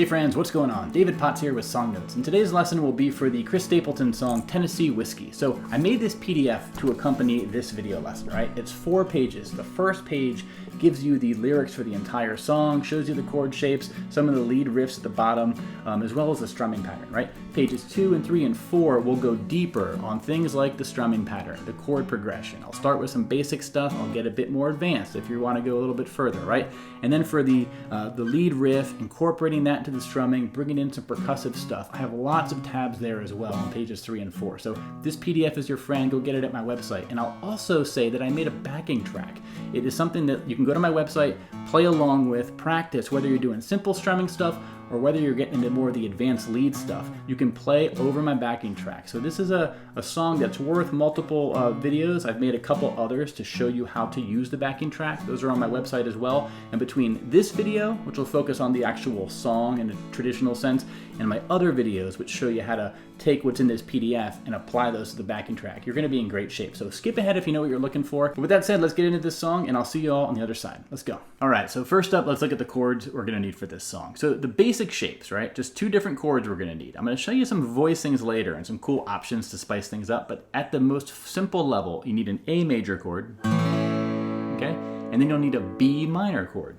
Hey friends, what's going on? David Potts here with Song Notes, and today's lesson will be for the Chris Stapleton song Tennessee Whiskey. So I made this PDF to accompany this video lesson, right? It's 4 pages. The first page gives you the lyrics for the entire song, shows you the chord shapes, some of the lead riffs at the bottom, as well as the strumming pattern, right? Pages 2 and 3 and 4 will go deeper on things like the strumming pattern, the chord progression. I'll start with some basic stuff. I'll get a bit more advanced if you want to go a little bit further, right? And then for the lead riff, incorporating that into the strumming, bringing in some percussive stuff. I have lots of tabs there as well on pages 3 and 4. So this PDF is your friend. Go get it at my website. And I'll also say that I made a backing track. It is something that you can go to my website, play along with, practice, whether you're doing simple strumming stuff or whether you're getting into more of the advanced lead stuff. You can play over my backing track. So this is a song that's worth multiple videos. I've made a couple others to show you how to use the backing track. Those are on my website as well. And between this video, which will focus on the actual song in a traditional sense, and my other videos, which show you how to take what's in this PDF and apply those to the backing track, you're gonna be in great shape. So skip ahead if you know what you're looking for. But with that said, let's get into this song and I'll see you all on the other side. Let's go. All right, so first up, let's look at the chords we're gonna need for this song. So the basic shapes, right? Just 2 different chords we're gonna need. I'm gonna show you some voicings later and some cool options to spice things up, but at the most simple level, you need an A major chord, okay? And then you'll need a B minor chord.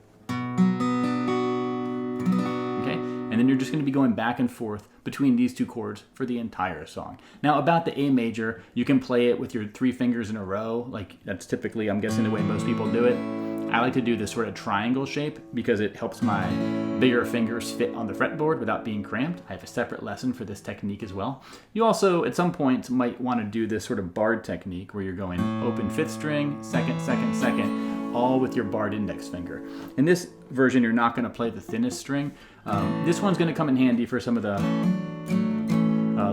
And then you're just going to be going back and forth between these 2 chords for the entire song. Now about the A major, you can play it with your 3 fingers in a row. Like that's typically, I'm guessing, the way most people do it. I like to do this sort of triangle shape because it helps my bigger fingers fit on the fretboard without being cramped. I have a separate lesson for this technique as well. You also, at some point, might want to do this sort of barred technique where you're going open 5th string, 2nd, 2nd, 2nd, all with your barred index finger. In this version, you're not going to play the thinnest string. This one's going to come in handy for some of the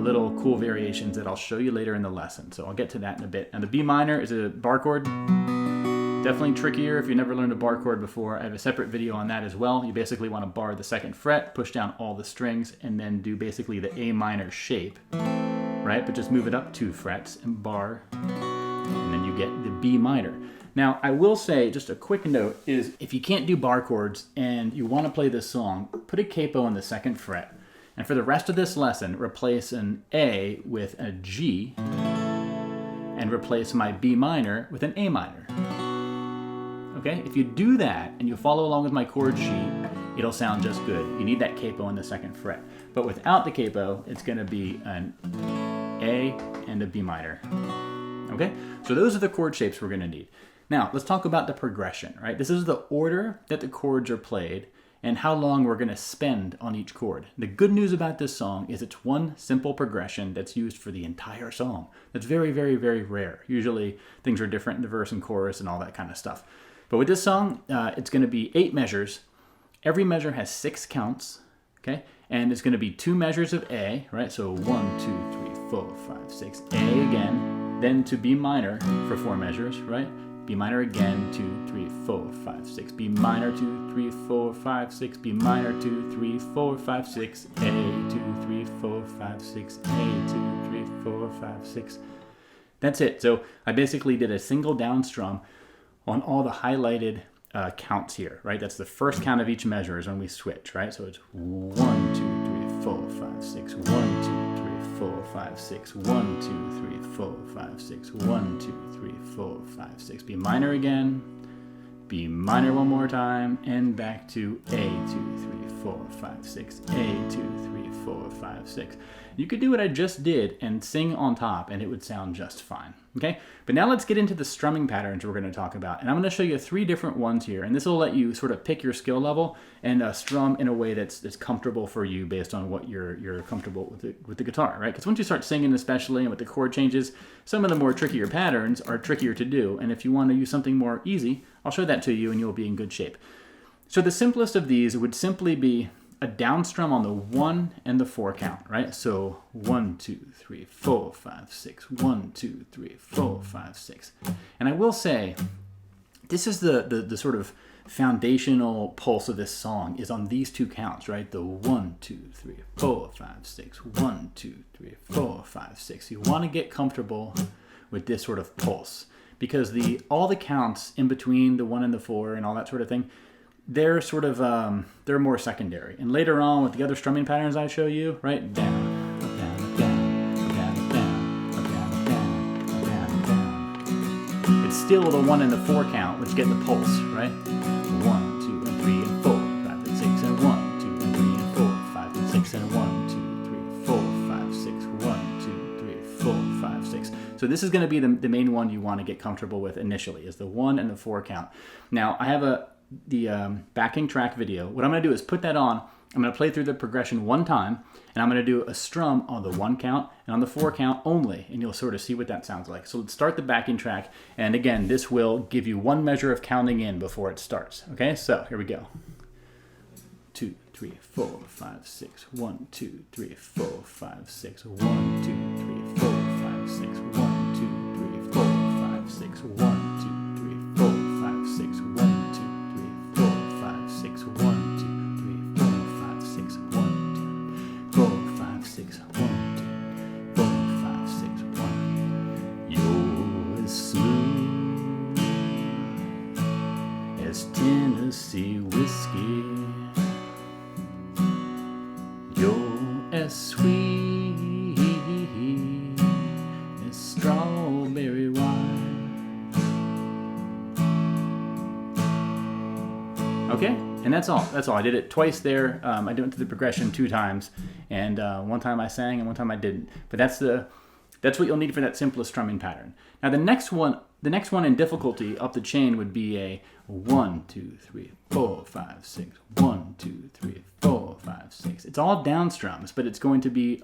little cool variations that I'll show you later in the lesson. So I'll get to that in a bit. And the B minor is a bar chord. Definitely trickier if you never learned a bar chord before. I have a separate video on that as well. You basically want to bar the 2nd fret, push down all the strings, and then do basically the A minor shape, right? But just move it up 2 frets and bar, and then you get the B minor. Now, I will say, just a quick note, is if you can't do bar chords and you want to play this song, put a capo on the 2nd fret. And for the rest of this lesson, replace an A with a G and replace my B minor with an A minor. Okay? If you do that and you follow along with my chord sheet, it'll sound just good. You need that capo on the 2nd fret. But without the capo, it's going to be an A and a B minor. Okay? So those are the chord shapes we're going to need. Now, let's talk about the progression, right? This is the order that the chords are played and how long we're going to spend on each chord. The good news about this song is it's one simple progression that's used for the entire song. That's very, very, very rare. Usually things are different in the verse and chorus and all that kind of stuff. But with this song, it's going to be 8 measures. Every measure has 6 counts, okay? And it's going to be 2 measures of A, right? So 1, 2, 3, 4, 5, 6, A again, then to B minor for 4 measures, right? B minor again, 2, 3, 4, 5, 6. B minor, 2, 3, 4, 5, 6. B minor, 2, 3, 4, 5, 6. A, 2, 3, 4, 5, 6. A, 2, 3, 4, 5, 6. That's it. So I basically did a single down strum on all the highlighted counts here, right? That's the first count of each measure is when we switch, right? So it's 1, 2, 3, 4, 5, 6. 1, 2, 3, 4, 5, 6. 1, 2, 3, 4, 5, 6. 1, 2, 3, 4, 5, 6. B minor again. B minor one more time, and back to A, 2, 3, 4, 5, 6. A, 2, 3, 4, 5, 6. You could do what I just did and sing on top, and it would sound just fine. Okay? But now let's get into the strumming patterns we're going to talk about. And I'm going to show you 3 different ones here, and this will let you sort of pick your skill level and strum in a way that's comfortable for you based on what you're comfortable with the guitar, right? Because once you start singing, especially, and with the chord changes, some of the more trickier patterns are trickier to do. And if you want to use something more easy, I'll show that to you, and you'll be in good shape. So the simplest of these would simply be a down strum on the 1 and the 4 count, right? So 1, 2, 3, 4, 5, 6. 1, 2, 3, 4, 5, 6. And I will say, this is the sort of foundational pulse of this song is on these 2 counts, right? The 1, 2, 3, 4, 5, 6. 1, 2, 3, 4, 5, 6. You want to get comfortable with this sort of pulse because all the counts in between the 1 and the 4 and all that sort of thing, they're sort of, they're more secondary. And later on with the other strumming patterns I show you, right, down, up, down, up, down, up, down, up, down, up, down, up, down, up, down, up, down. It's still the 1 and the 4 count, which get the pulse, right? 1, 2, and 3, and 4, 5, and 6, and 1, 2, and 3, and 4, 5, and 6, and 1, 2, 3, 4, 5, 6, 1, 2, 3, 4, 5, 6. So this is going to be the main one you want to get comfortable with initially, is the 1 and the 4 count. Now, I have the backing track video. What I'm going to do is put that on. I'm going to play through the progression one time, and I'm going to do a strum on the 1 count and on the 4 count only, and you'll sort of see what that sounds like. So let's start the backing track, and again, this will give you 1 measure of counting in before it starts. Okay, so here we go. 2, 3, 4, 5, 6, 1, 2, 3, 4, 5, 6, 1, 2, 3, 4, 5, 6, 1, 2, 3, 4, 5, 6, 1, 2, 3, 4, 5, 6, 1, 2, 3, 4, 5, 6, 1, 2, 3, 4, 5, 6, 1, 2, 4, 5, 6, 1, 2, 4, 5, 6, 1. You're as smooth as Tennessee whiskey. You're as sweet as strawberry wine. Okay, and that's all. That's all. I did it twice there. I went through the progression 2 times, and one time I sang and one time I didn't. But that's what you'll need for that simplest strumming pattern. Now the next one in difficulty up the chain would be a 1, 2, 3, 4, 5, 6. 1, 2, 3, 4, 5, 6. It's all down strums, but it's going to be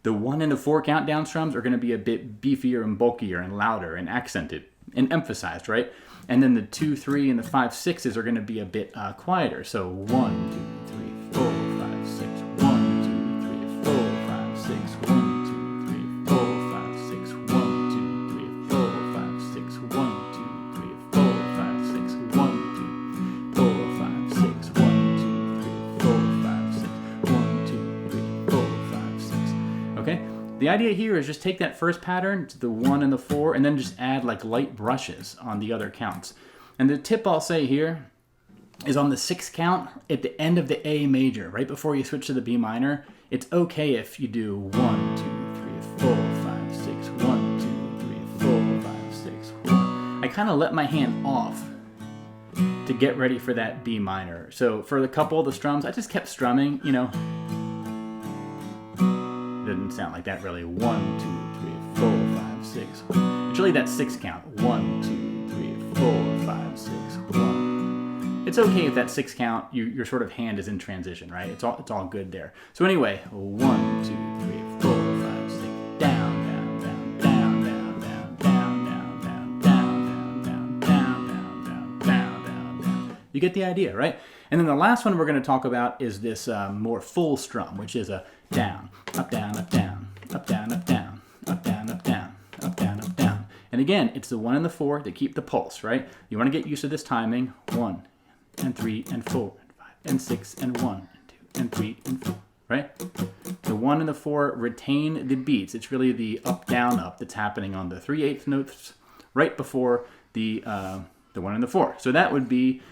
the 1 and the 4 count down strums are going to be a bit beefier and bulkier and louder and accented and emphasized, right? And then the 2, 3, and the 5, 6s are going to be a bit quieter. So 1, 2, 3, 4, 5, 6. 1, 2, 3, 4, 5, 6. 1, 2, 3, 4, 5, 6. 1, 2, 3, 4, 5, 6. 1, 2, 3, 4, 5, 6. 1, 2, 4, 5, 6. 1, 2, 3, 4, 5, 6. 1, 2, 3, 4, 5, 6. Okay? The idea here is just take that first pattern, the 1 and the 4, and then just add like light brushes on the other counts. And the tip I'll say here is on the 6 count at the end of the A major, right before you switch to the B minor, it's okay if you do 1, 2, 3, 4, 5, 6, 1, 2, 3, 4, 5, 6, 1. I kind of let my hand off to get ready for that B minor. So for a couple of the strums, I just kept strumming, you know. Didn't sound like that really. 1, 2, 3, 4, 5, 6. It's really that 6 count. 1, 2, 3, 4, 5, 6, 1. It's okay if that 6 count, your sort of hand is in transition, right? It's all good there. So anyway, 1, 2, 3, 4, 5, 6. Down, down, down, down, down, down, down, down, down, down, down, down, down, down, down, down, down. You get the idea, right? And then the last one we're going to talk about is this more full strum, which is a down, up, down, up, down, up, down, up, down, up, down, up, down, up, down, up, down. And again, it's the 1 and the 4 that keep the pulse, right? You want to get used to this timing. 1 and 3 and 4 and 5 and 6 and 1 and 2 and 3 and 4, right? The 1 and the 4 retain the beats. It's really the up, down, up that's happening on the 3/8 notes right before the 1 and the 4. So that would be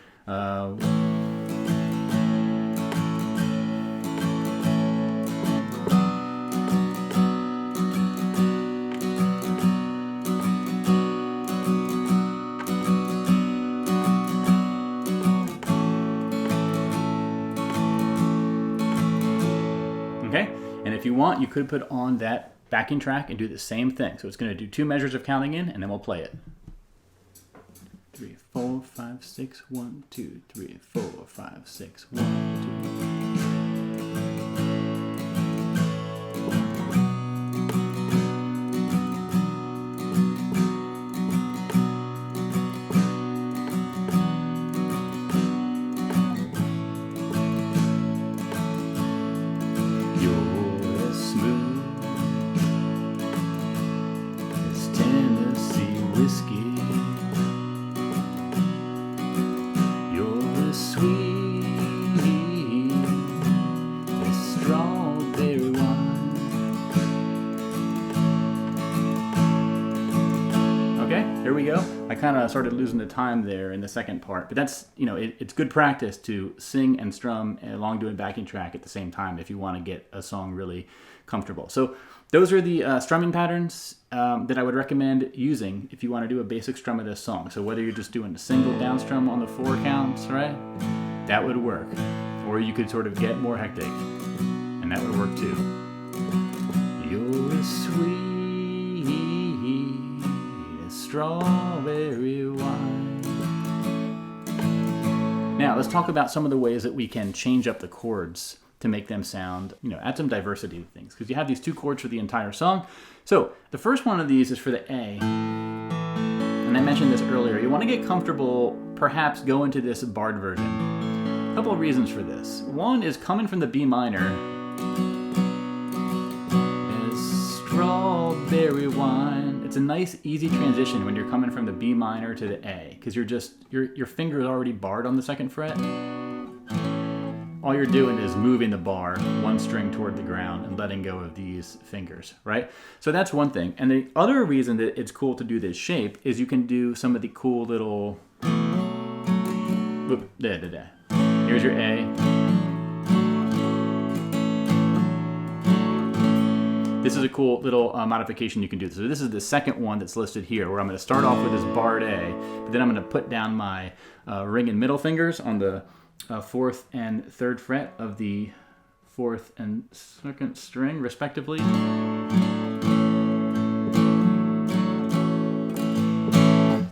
okay? And if you want, you could put on that backing track and do the same thing. So it's going to do 2 measures of counting in, and then we'll play it. 3, 4, 5, 6, 1, 2, 3, 4, 5, 6, 1, 2. Sweet kind of started losing the time there in the second part, but that's, you know, it's good practice to sing and strum along doing backing track at the same time if you want to get a song really comfortable. So those are the strumming patterns that I would recommend using if you want to do a basic strum of this song. So whether you're just doing a single down strum on the 4 counts, right, that would work. Or you could sort of get more hectic, and that would work too. You're as sweet as strawberry wine. Now let's talk about some of the ways that we can change up the chords to make them sound, you know, add some diversity to things, because you have these 2 chords for the entire song. So the first one of these is for the A, and I mentioned this earlier. You want to get comfortable, perhaps go into this barred version. A couple of reasons for this. One is coming from the B minor, as strawberry wine. It's a nice, easy transition when you're coming from the B minor to the A, because your finger is already barred on the 2nd fret. All you're doing is moving the bar 1 string toward the ground and letting go of these fingers, right? So that's one thing. And the other reason that it's cool to do this shape is you can do some of the cool little... Here's your A. This is a cool little modification you can do. So this is the second one that's listed here, where I'm going to start off with this barred A, but then I'm going to put down my ring and middle fingers on the 4th and 3rd fret of the 4th and 2nd string, respectively.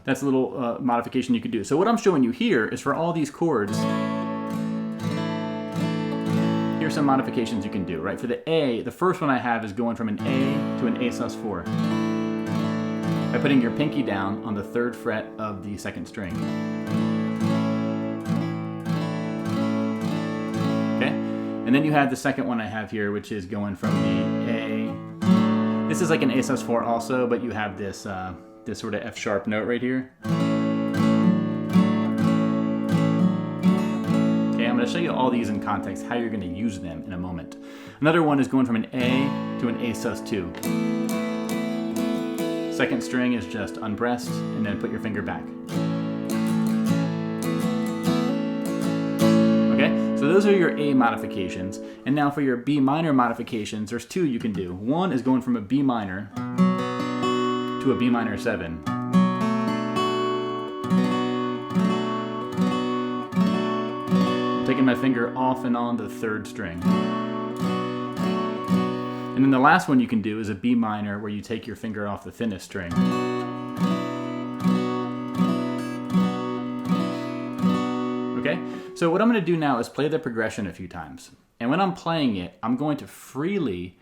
That's a little modification you could do. So what I'm showing you here is for all these chords, here's some modifications you can do, right? For the A, the first one I have is going from an A to an A sus4 by putting your pinky down on the 3rd fret of the 2nd string. And then you have the second one I have here, which is going from the A. This is like an A sus4 also, but you have this this sort of F sharp note right here. Okay, I'm going to show you all these in context, how you're going to use them in a moment. Another one is going from an A to an A sus2. 2nd string is just unpressed, and then put your finger back. So those are your A modifications. And now for your B minor modifications, there's 2 you can do. One is going from a B minor to a B minor 7. I'm taking my finger off and on the 3rd string. And then the last one you can do is a B minor, where you take your finger off the thinnest string. Okay? So what I'm going to do now is play the progression a few times. And when I'm playing it, I'm going to freely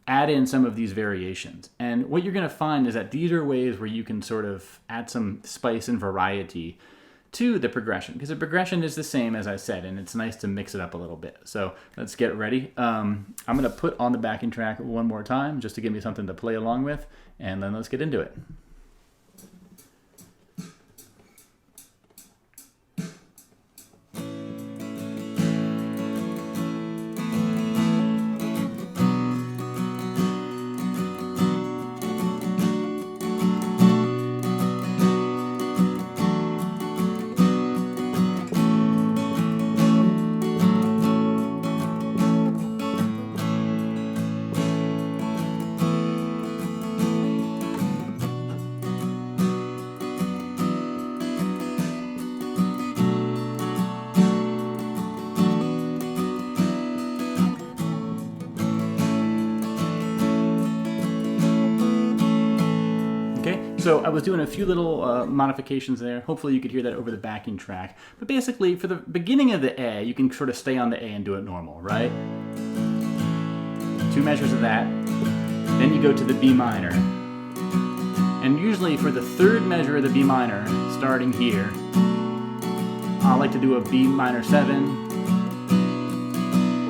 add in some of these variations. And what you're going to find is that these are ways where you can sort of add some spice and variety to the progression, because the progression is the same, as I said, and it's nice to mix it up a little bit. So let's get ready. I'm going to put on the backing track one more time just to give me something to play along with, and then let's get into it. So I was doing a few little modifications there. Hopefully you could hear that over the backing track. But basically, for the beginning of the A, you can sort of stay on the A and do it normal, right? 2 measures of that. Then you go to the B minor. And usually for the 3rd measure of the B minor, starting here, I like to do a B minor 7.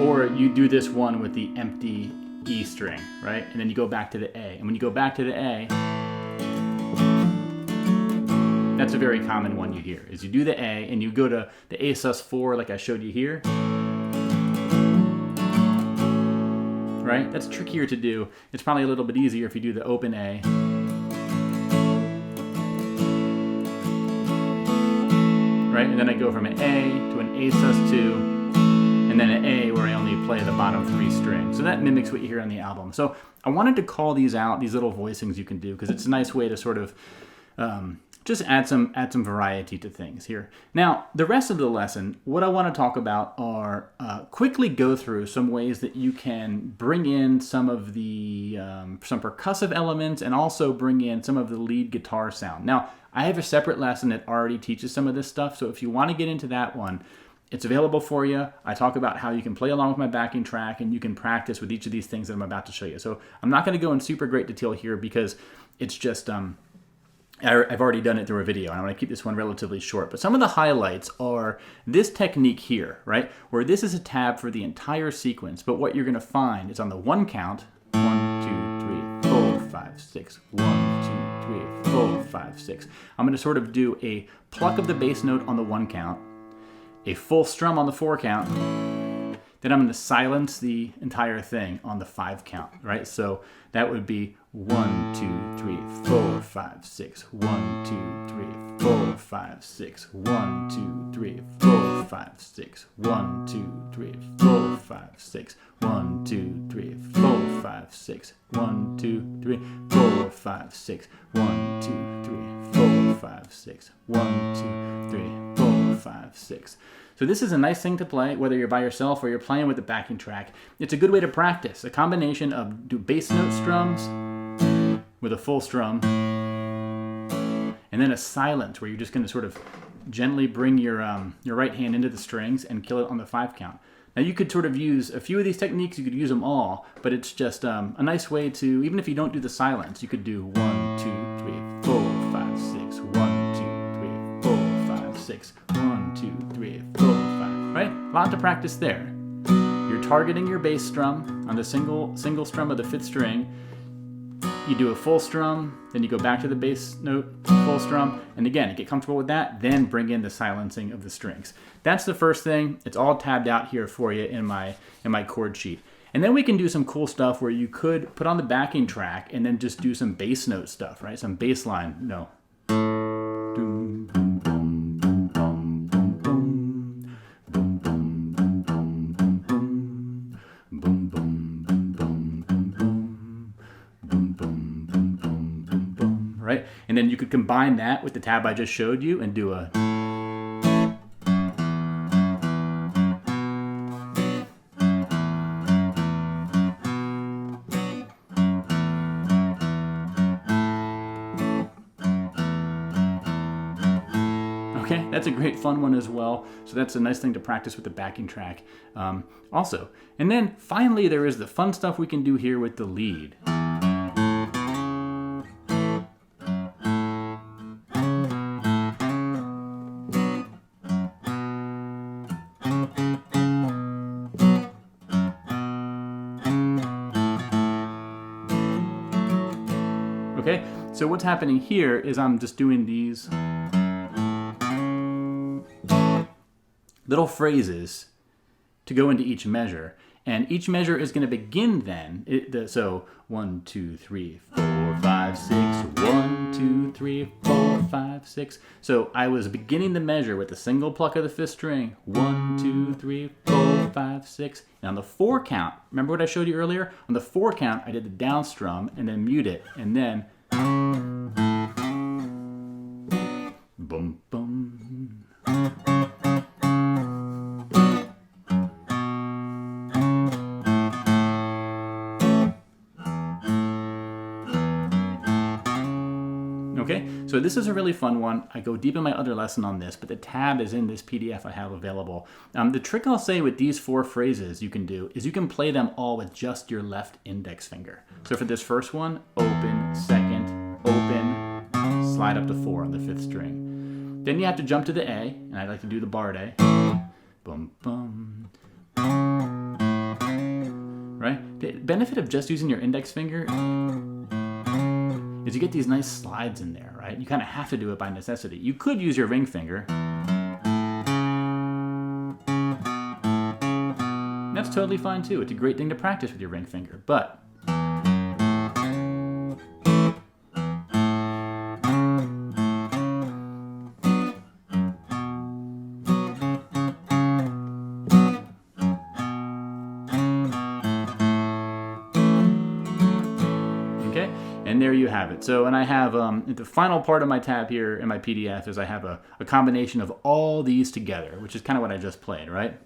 Or you do this one with the empty E string, right? And then you go back to the A. And when you go back to the A, that's a very common one you hear, is you do the A and you go to the A sus4 like I showed you here. Right? That's trickier to do. It's probably a little bit easier if you do the open A. right? And then I go from an A to an A sus2, and then an A where I only play the bottom 3 strings. So that mimics what you hear on the album. So I wanted to call these out, these little voicings you can do, because it's a nice way to sort of just add some variety to things here. Now, the rest of the lesson, what I want to talk about are quickly go through some ways that you can bring in some of the some percussive elements and also bring in some of the lead guitar sound. Now, I have a separate lesson that already teaches some of this stuff, so if you want to get into that one, it's available for you. I talk about how you can play along with my backing track and you can practice with each of these things that I'm about to show you. So I'm not going to go in super great detail here because it's just I've already done it through a video, and I want to keep this one relatively short. But some of the highlights are this technique here, right? Where this is a tab for the entire sequence, but what you're going to find is on the 1 count, 1, 2, 3, 4, 5, 6, 1, 2, 3, 4, 5, 6. I'm going to sort of do a pluck of the bass note on the 1 count, a full strum on the 4 count, then I'm going to silence the entire thing on the 5 count, right? So that would be 1, 2, 3, 4, 5, 6. 1, 2, 3, 4, 5, 6. 1, 2, 3, 4, 5, 6. 1, 2, 3, 4, 5, 6. 1, 2, 3, 4, 5, 6. 1, 2, 3, 4, 5, 6. 1, 2, 3, 4, 5, 6. 1, 2, 3, 4, 5, 6. So this is a nice thing to play, whether you're by yourself or you're playing with a backing track. It's a good way to practice. A combination of do bass note strums with a full strum, and then a silence where you're just going to sort of gently bring your right hand into the strings and kill it on the 5 count. Now you could sort of use a few of these techniques, you could use them all, but it's just a nice way to, even if you don't do the silence, you could do 1, 2, 3, 4, 5, 6, 1, 2, 3, 4, 5, 6, 1, 2, 3, 4, 5, right? A lot to practice there. You're targeting your bass strum on the single strum of the 5th string. You do a full strum, then you go back to the bass note, full strum, and again, get comfortable with that, then bring in the silencing of the strings. That's the first thing. It's all tabbed out here for you in my chord sheet. And then we can do some cool stuff where you could put on the backing track and then just do some bass note stuff, right? Some bass line, no. Doom, boom, boom, boom, boom, boom, boom. Boom, boom, boom, boom, boom, boom. Boom, boom, boom, boom, boom, boom. Boom, boom, boom, boom, boom, boom. Right? And then you could combine that with the tab I just showed you and do a... Okay, that's a great fun one as well. So that's a nice thing to practice with the backing track also. And then finally there is the fun stuff we can do here with the lead. Okay, so what's happening here is I'm just doing these little phrases to go into each measure, and each measure is going to begin then. So 1, 2, 3, 4, 5, 6. 1, 2, 3, 4, 5, 6. So I was beginning the measure with a single pluck of the 5th string. 1, 2, 3, 4, 5, 6. And on the 4 count, remember what I showed you earlier? On the 4 count, I did the down strum and then mute it, and then boom, boom. Okay, so this is a really fun one. I go deep in my other lesson on this, but the tab is in this PDF I have available. The trick I'll say with these 4 phrases you can do is you can play them all with just your left index finger. So for this first one, open, second, open, slide up to 4 on the 5th string. Then you have to jump to the A, and I like to do the barred A. Boom, boom. Right? The benefit of just using your index finger is you get these nice slides in there, right? You kind of have to do it by necessity. You could use your ring finger. That's totally fine too. It's a great thing to practice with your ring finger, but there you have it. So, and I have the final part of my tab here in my PDF is I have a combination of all these together, which is kind of what I just played, right?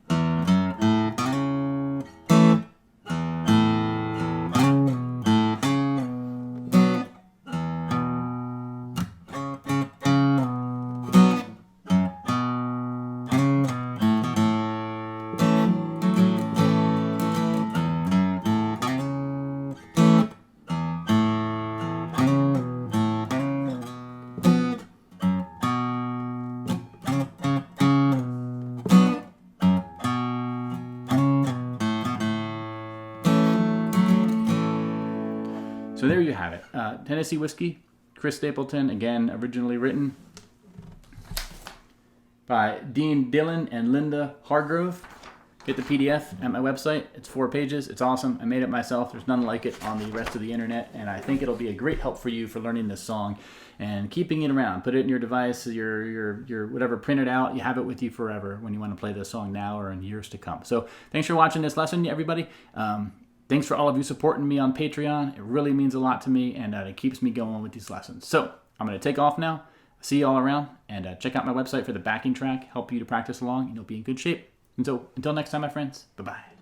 So there you have it. Tennessee Whiskey, Chris Stapleton, again, originally written by Dean Dillon and Linda Hargrove. Get the PDF at my website. It's 4 pages. It's awesome. I made it myself. There's none like it on the rest of the internet, and I think it'll be a great help for you for learning this song and keeping it around. Put it in your device, your whatever, print it out. You have it with you forever when you want to play this song now or in years to come. So thanks for watching this lesson, everybody. Thanks for all of you supporting me on Patreon. It really means a lot to me, and it keeps me going with these lessons. So I'm going to take off now. See you all around, and check out my website for the backing track, help you to practice along, and you'll be in good shape. And so until next time, my friends, bye-bye.